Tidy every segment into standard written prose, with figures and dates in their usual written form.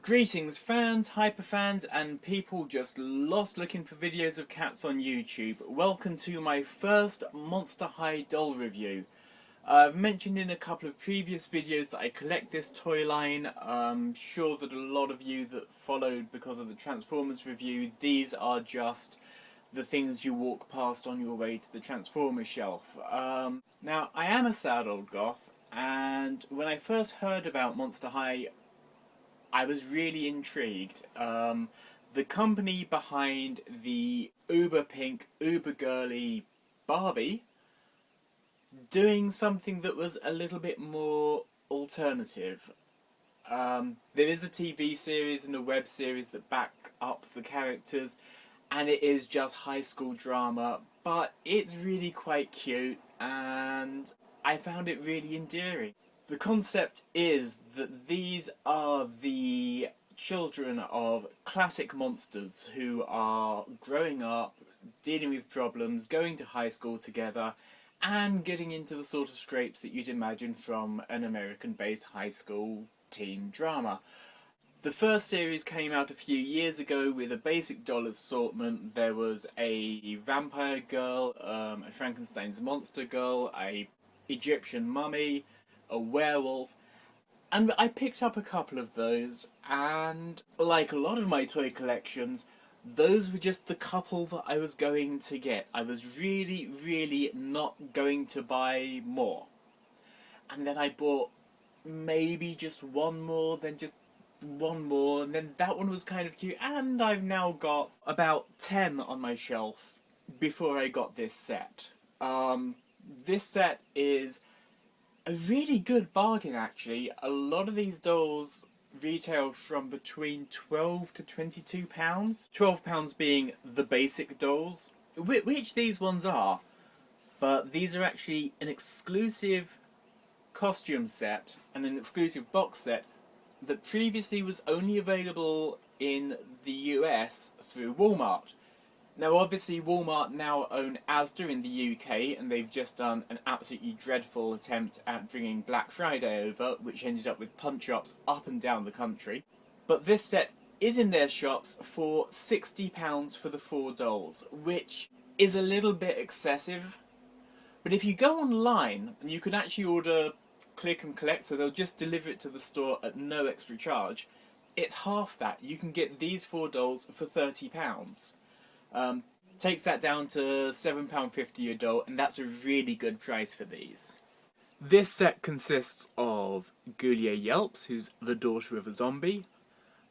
Greetings fans, hyperfans and people just lost looking for videos of cats on YouTube. Welcome to my first Monster High doll review. I've mentioned in a couple of previous videos that I collect this toy line. I'm sure that a lot of you that followed because of the Transformers review, these are just the things you walk past on your way to the Transformers shelf. Now, I am a sad old goth, and when I first heard about Monster High, I was really intrigued. The company behind the uber pink, uber girly Barbie doing something that was a little bit more alternative. There is a TV series and a web series that back up the characters, and it is just high school drama, but it's really quite cute and I found it really endearing. The concept is that these are the children of classic monsters who are growing up, dealing with problems, going to high school together, and getting into the sort of scrapes that you'd imagine from an American-based high school teen drama. The first series came out a few years ago with a basic doll assortment. There was a vampire girl, a Frankenstein's monster girl, a Egyptian mummy, a werewolf, and I picked up a couple of those, and like a lot of my toy collections, those were just the couple that I was going to get. I was really not going to buy more. And then I bought maybe just one more, then just one more, and then that one was kind of cute, and I've now got about 10 on my shelf before I got this set. This set is a really good bargain, actually. A lot of these dolls retail from between £12 to £22. £12 being the basic dolls, which these ones are, but these are actually an exclusive costume set and an exclusive box set that previously was only available in the US through Walmart. Now obviously Walmart now own Asda in the UK, and they've just done an absolutely dreadful attempt at bringing Black Friday over, which ended up with punch-ups up and down the country. But this set is in their shops for £60 for the 4 dolls, which is a little bit excessive. But if you go online, and you can actually order click and collect, so they'll just deliver it to the store at no extra charge, it's half that. You can get these 4 dolls for £30. Take that down to £7.50 a doll, and that's a really good price for these. This set consists of Ghouls Yelps, who's the daughter of a zombie,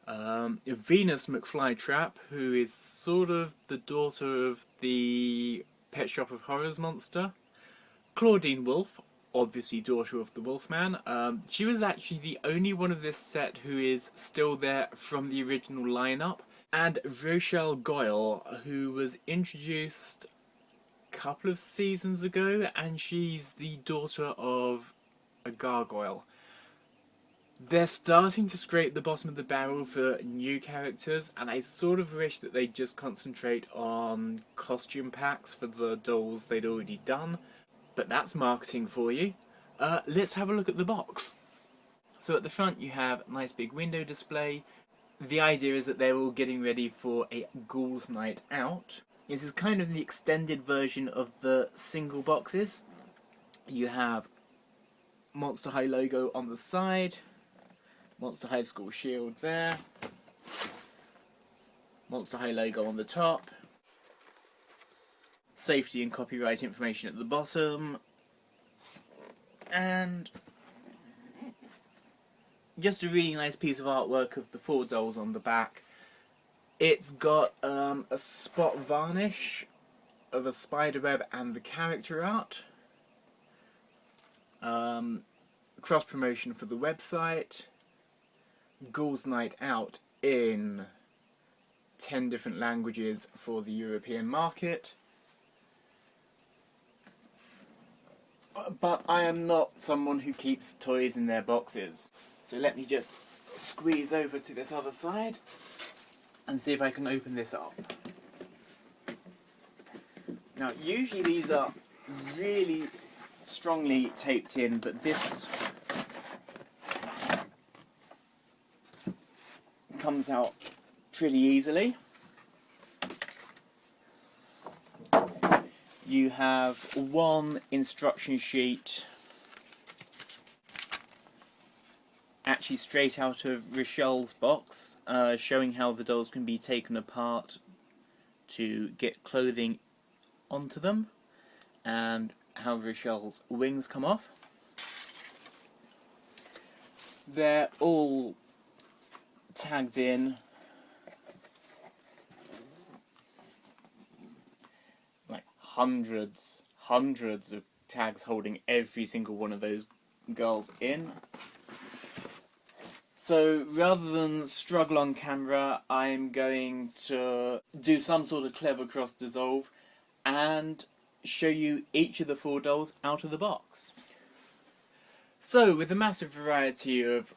Venus McFlytrap, who is sort of the daughter of the Pet Shop of Horrors monster, Claudine Wolf, obviously daughter of the Wolfman. She was actually the only one of this set who is still there from the original lineup. And Rochelle Goyle, who was introduced a couple of seasons ago, and she's the daughter of a gargoyle. They're starting to scrape the bottom of the barrel for new characters, and I sort of wish that they'd just concentrate on costume packs for the dolls they'd already done, but that's marketing for you. Let's have a look at the box. So at the front you have a nice big window display. The idea is that they're all getting ready for a Ghouls night out. This is kind of the extended version of the single boxes. You have Monster High logo on the side, Monster High School shield there, Monster High logo on the top, safety and copyright information at the bottom, and just a really nice piece of artwork of the 4 dolls on the back. It's got a spot varnish of a spiderweb and the character art. Cross promotion for the website. Ghouls Night Out in 10 different languages for the European market. But I am not someone who keeps toys in their boxes. So let me just squeeze over to this other side and see if I can open this up. Now usually these are really strongly taped in, but this comes out pretty easily. You have one instruction sheet actually straight out of Rochelle's box, showing how the dolls can be taken apart to get clothing onto them and how Rochelle's wings come off. They're all tagged in like hundreds of tags holding every single one of those girls in. So rather than struggle on camera, I'm going to do some sort of clever cross dissolve and show you each of the 4 dolls out of the box. So with a massive variety of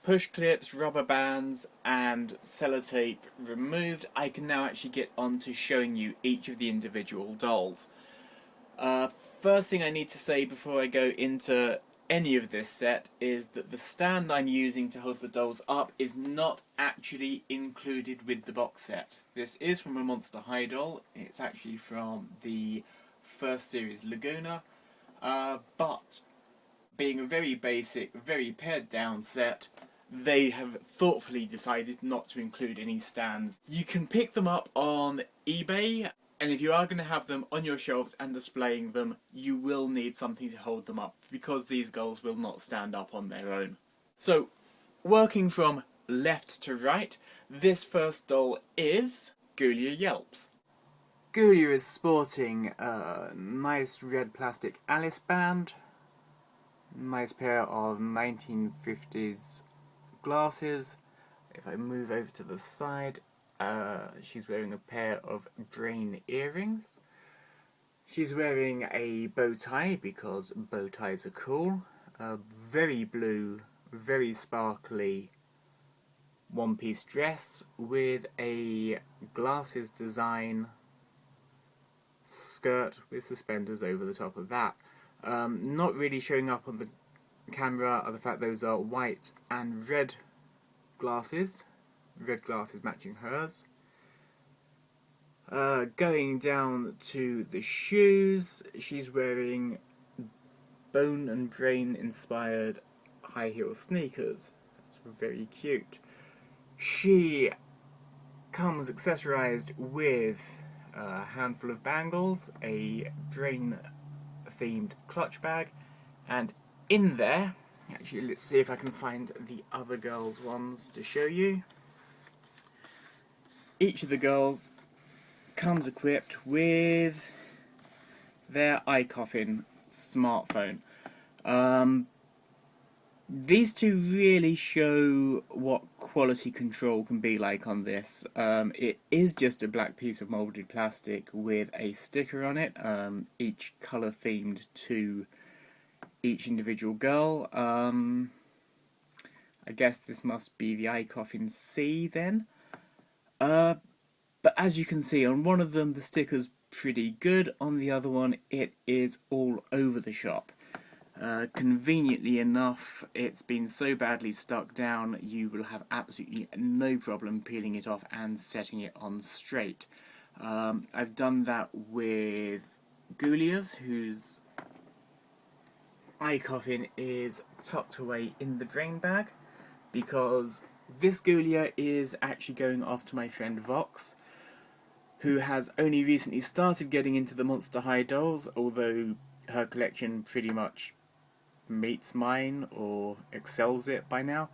push clips, rubber bands and sellotape removed, I can now actually get on to showing you each of the individual dolls. First thing I need to say before I go into any of this set is that the stand I'm using to hold the dolls up is not actually included with the box set. This is from a Monster High doll. It's actually from the first series Laguna, but being a very basic, very pared down set, they have thoughtfully decided not to include any stands. You can pick them up on eBay, and if you are going to have them on your shelves and displaying them, you will need something to hold them up, because these girls will not stand up on their own. So, working from left to right, this first doll is Ghoulia Yelps. Ghoulia is sporting a nice red plastic Alice band, nice pair of 1950s glasses. If I move over to the side, she's wearing a pair of brain earrings. She's wearing a bow tie because bow ties are cool. A very blue, very sparkly one-piece dress with a glasses design skirt with suspenders over the top of that. Not really showing up on the camera are the fact those are white and red glasses matching hers. Going down to the shoes, she's wearing bone and brain inspired high heel sneakers. It's very cute. She comes accessorized with a handful of bangles, a brain themed clutch bag, and in there, actually let's see if I can find the other girls' ones to show you. Each of the girls comes equipped with their iCoffin smartphone. These two really show what quality control can be like on this. It is just a black piece of moulded plastic with a sticker on it, each colour themed to each individual girl. I guess this must be the iCoffin C then. But as you can see, on one of them the sticker's pretty good, on the other one it is all over the shop. Conveniently enough, it's been so badly stuck down you will have absolutely no problem peeling it off and setting it on straight. I've done that with Ghoulia's, whose iCoffin is tucked away in the drain bag, because this Ghoulia is actually going off to my friend Vox, who has only recently started getting into the Monster High dolls, although her collection pretty much meets mine or excels it by now.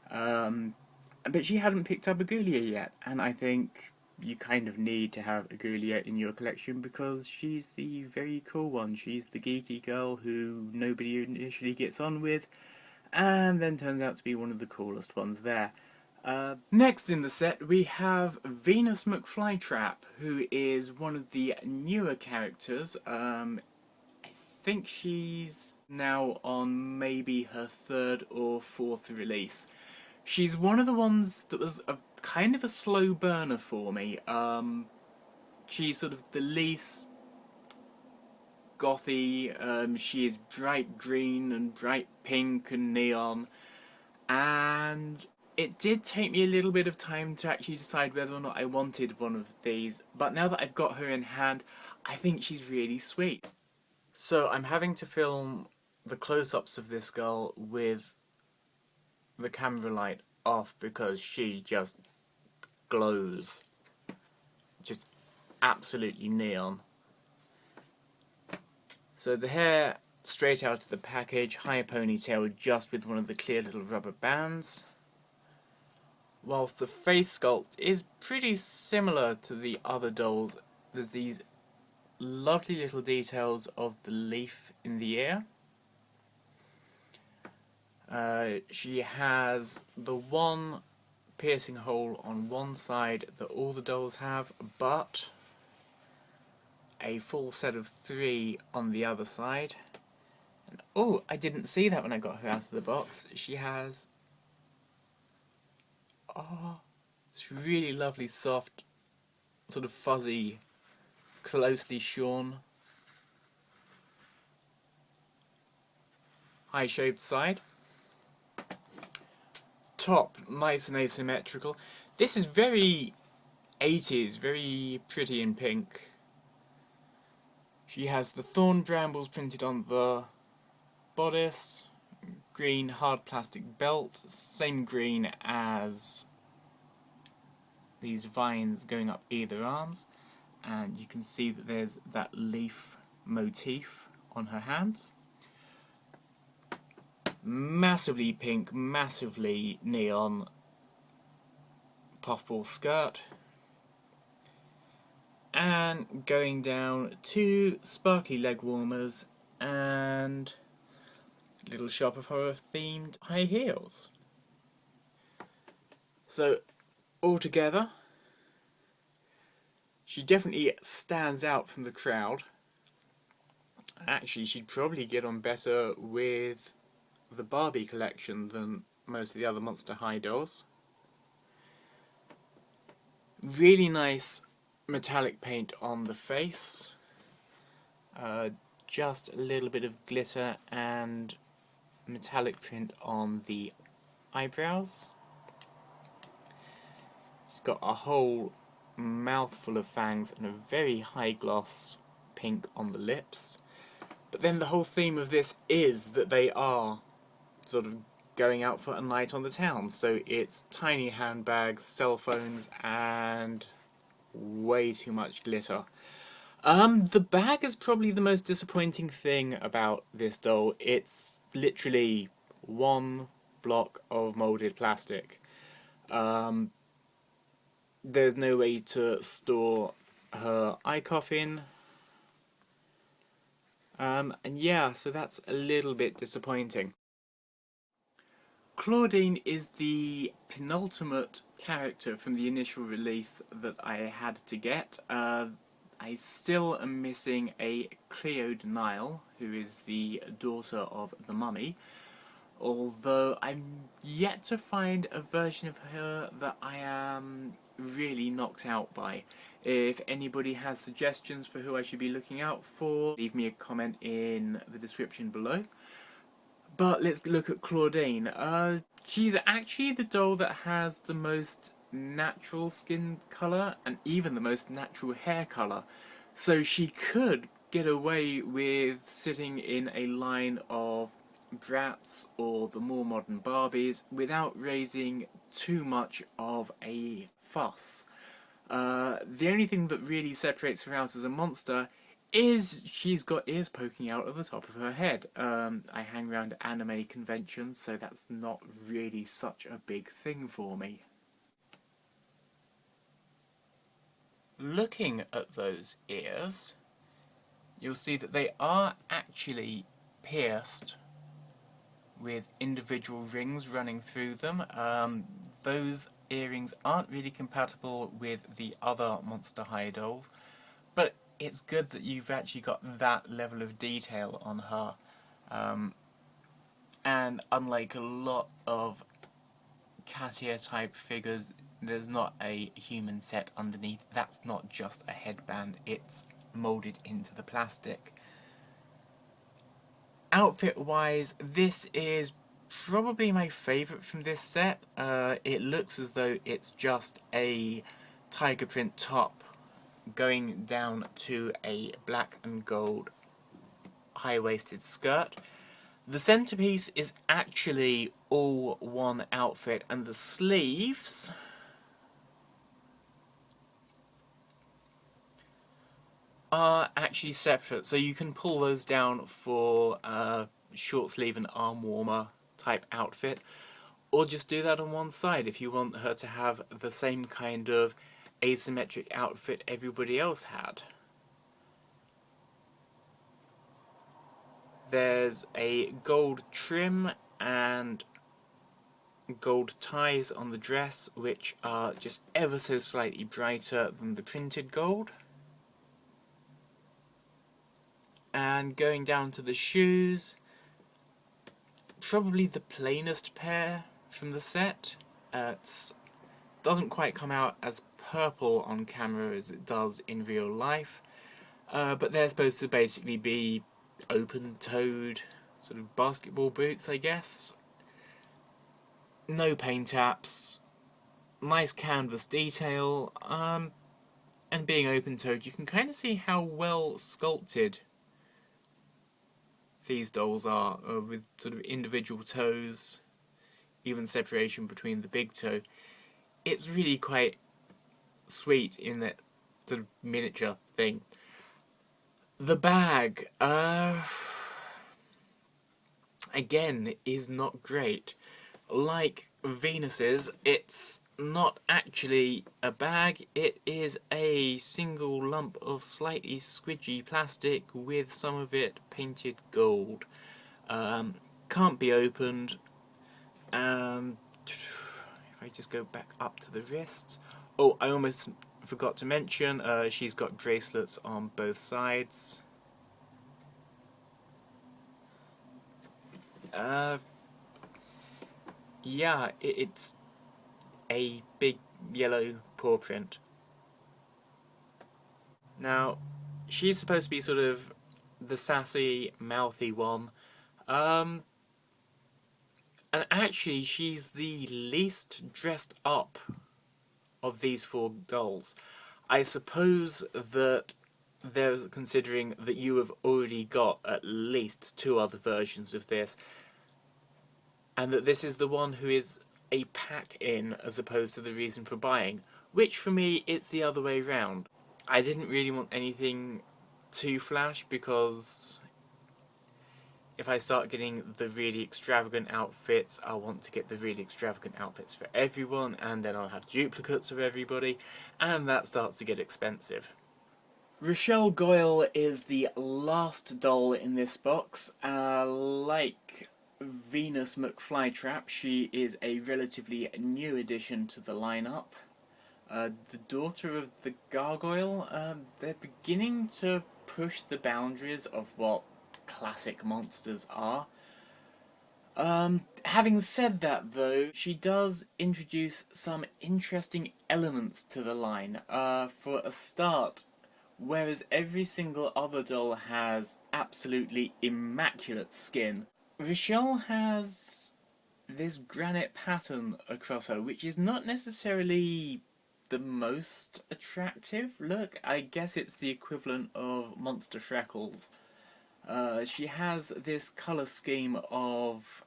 But she hadn't picked up a Ghoulia yet, and I think you kind of need to have a Ghoulia in your collection because she's the very cool one. She's the geeky girl who nobody initially gets on with, and then turns out to be one of the coolest ones there. Next in the set we have Venus McFlytrap, who is one of the newer characters. I think she's now on maybe her 3rd or 4th release. She's one of the ones that was kind of a slow burner for me. She's sort of the least gothy. She is bright green and bright pink and neon, and It did take me a little bit of time to actually decide whether or not I wanted one of these, but now that I've got her in hand, I think she's really sweet. So I'm having to film the close-ups of this girl with the camera light off because she just glows. Just absolutely neon. So the hair straight out of the package, high ponytail just with one of the clear little rubber bands. Whilst the face sculpt is pretty similar to the other dolls, there's these lovely little details of the leaf in the ear. She has the one piercing hole on one side that all the dolls have, but a full set of 3 on the other side. And, oh, I didn't see that when I got her out of the box. She has this really lovely, soft, sort of fuzzy, closely shorn, high shaved side. Top, nice and asymmetrical. This is very 80s, very pretty in pink. She has the thorn brambles printed on the bodice, green hard plastic belt, same green as these vines going up either arms, and you can see that there's that leaf motif on her hands. Massively pink, massively neon puffball skirt, and going down 2 sparkly leg warmers and little Shop of Horror themed high heels. So altogether, she definitely stands out from the crowd. Actually, she'd probably get on better with the Barbie collection than most of the other Monster High dolls. Really nice metallic paint on the face. Just a little bit of glitter and metallic print on the eyebrows. She's got a whole mouthful of fangs and a very high gloss pink on the lips. But then the whole theme of this is that they are sort of going out for a night on the town. So it's tiny handbags, cell phones, and way too much glitter. The bag is probably the most disappointing thing about this doll. It's literally one block of moulded plastic. There's no way to store her eye coffin. And yeah, so that's a little bit disappointing. Claudine is the penultimate character from the initial release that I had to get. I still am missing a Cleo Denial, who is the daughter of the mummy, although I'm yet to find a version of her that I am really knocked out by. If anybody has suggestions for who I should be looking out for, leave me a comment in the description below. But let's look at Claudine. She's actually the doll that has the most natural skin colour and even the most natural hair colour. So she could get away with sitting in a line of Bratz or the more modern Barbies without raising too much of a fuss. The only thing that really separates her out as a monster is she's got ears poking out of the top of her head. I hang around anime conventions, so that's not really such a big thing for me. Looking at those ears, you'll see that they are actually pierced with individual rings running through them. Those earrings aren't really compatible with the other Monster High dolls, but it's good that you've actually got that level of detail on her. And unlike a lot of cat ear type figures, there's not a human set underneath. That's not just a headband, it's moulded into the plastic. Outfit wise, this is probably my favourite from this set. It looks as though it's just a tiger print top going down to a black and gold high-waisted skirt. The centerpiece is actually all one outfit, and the sleeves are actually separate, so you can pull those down for a short sleeve and arm warmer type outfit, or just do that on one side if you want her to have the same kind of asymmetric outfit everybody else had. There's a gold trim and gold ties on the dress, which are just ever so slightly brighter than the printed gold. And going down to the shoes, probably the plainest pair from the set. It doesn't quite come out as purple on camera as it does in real life, but they're supposed to basically be open-toed sort of basketball boots, I guess. No paint apps, nice canvas detail, and being open-toed, you can kind of see how well sculpted these dolls are, with sort of individual toes, even separation between the big toe. It's really quite sweet in that sort of miniature thing. The bag, again, is not great. Like Venus's, it's not actually a bag, it is a single lump of slightly squidgy plastic with some of it painted gold. Can't be opened. If I just go back up to the wrists. Oh, I almost forgot to mention, she's got bracelets on both sides. Yeah, it's a big yellow paw print. Now, she's supposed to be sort of the sassy, mouthy one. And actually, she's the least dressed up of these four dolls. I suppose that they're considering that you have already got at least 2 other versions of this, and that this is the one who is a pack-in as opposed to the reason for buying, which for me it's the other way round. I didn't really want anything too flash, because if I start getting the really extravagant outfits, I want to get the really extravagant outfits for everyone, and then I'll have duplicates of everybody, and that starts to get expensive. Rochelle Goyle is the last doll in this box. Like Venus McFlytrap, she is a relatively new addition to the lineup. The daughter of the Gargoyle, they're beginning to push the boundaries of what classic monsters are. Having said that though, she does introduce some interesting elements to the line. For a start, whereas every single other doll has absolutely immaculate skin, Rochelle has this granite pattern across her, which is not necessarily the most attractive look. I guess it's the equivalent of monster freckles. She has this colour scheme of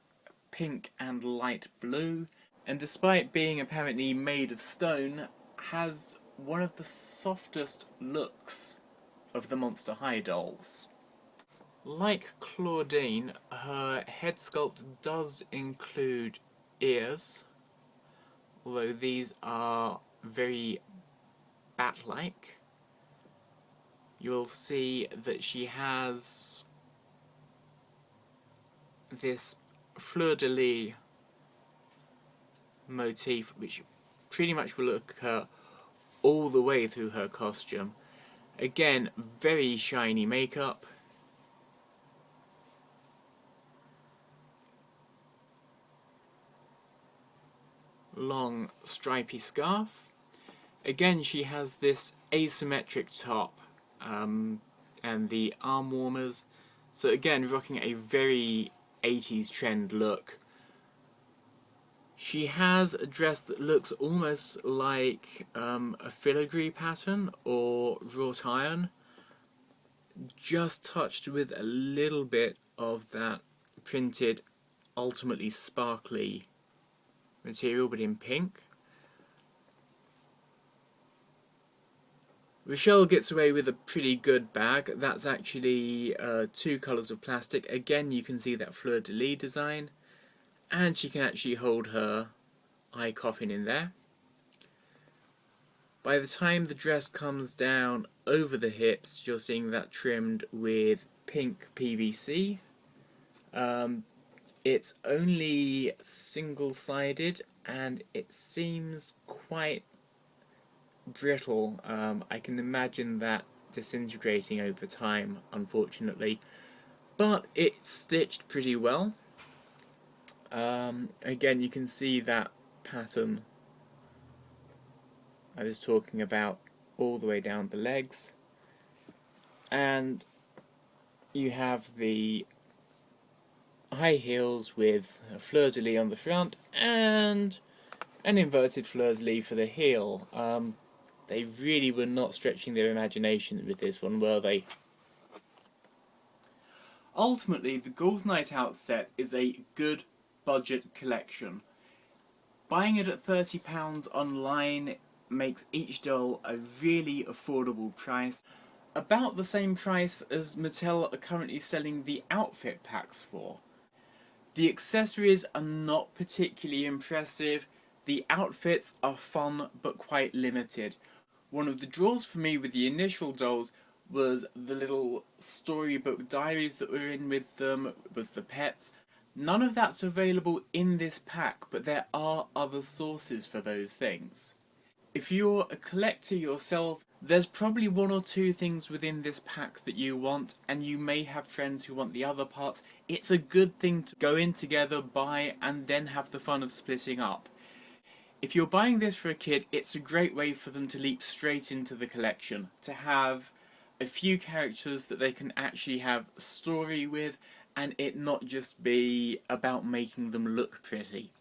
pink and light blue, and despite being apparently made of stone, has one of the softest looks of the Monster High dolls. Like Claudine, her head sculpt does include ears, although these are very bat-like. You'll see that she has this fleur-de-lis motif, which pretty much will look her all the way through her costume. Again, very shiny makeup. Long stripy scarf. Again, she has this asymmetric top and the arm warmers. So again, rocking a very 80s trend look. She has a dress that looks almost like a filigree pattern or wrought iron, just touched with a little bit of that printed, ultimately sparkly material, but in pink. Rochelle gets away with a pretty good bag. That's actually 2 colours of plastic. Again, you can see that fleur-de-lis design, and she can actually hold her eye coffin in there. By the time the dress comes down over the hips, you're seeing that trimmed with pink PVC. It's only single-sided and it seems quite brittle. I can imagine that disintegrating over time, unfortunately, but it's stitched pretty well. Again, you can see that pattern I was talking about all the way down the legs, and you have the high heels with a fleur-de-lis on the front and an inverted fleur-de-lis for the heel. They really were not stretching their imagination with this one, were they? Ultimately, the Ghouls Night Out set is a good budget collection. Buying it at £30 online makes each doll a really affordable price, about the same price as Mattel are currently selling the outfit packs for. The accessories are not particularly impressive, the outfits are fun but quite limited. One of the draws for me with the initial dolls was the little storybook diaries that were in with them, with the pets. None of that's available in this pack, but there are other sources for those things. If you're a collector yourself, there's probably 1 or 2 things within this pack that you want, and you may have friends who want the other parts. It's a good thing to go in together, buy, and then have the fun of splitting up. If you're buying this for a kid, it's a great way for them to leap straight into the collection, to have a few characters that they can actually have a story with, and it not just be about making them look pretty.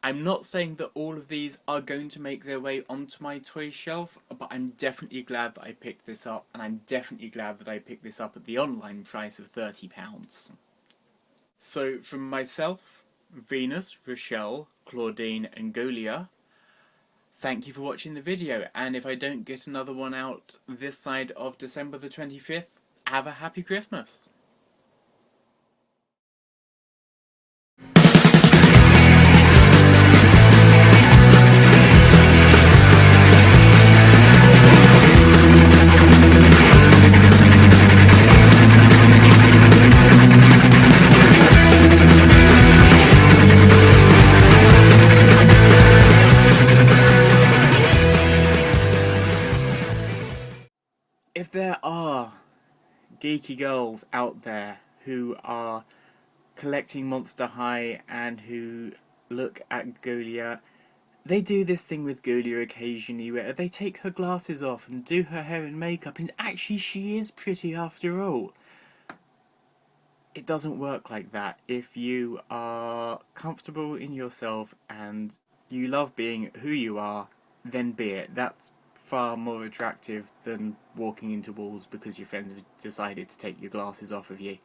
I'm not saying that all of these are going to make their way onto my toy shelf, but I'm definitely glad that I picked this up, and I'm definitely glad that I picked this up at the online price of £30. So from myself, Venus, Rochelle, Claudine and Golia, thank you for watching the video, and if I don't get another one out this side of December the 25th, have a happy Christmas! If there are geeky girls out there who are collecting Monster High and who look at Golia, they do this thing with Golia occasionally where they take her glasses off and do her hair and makeup, and actually she is pretty after all. It doesn't work like that. If you are comfortable in yourself and you love being who you are, then be it. That's far more attractive than walking into walls because your friends have decided to take your glasses off of you.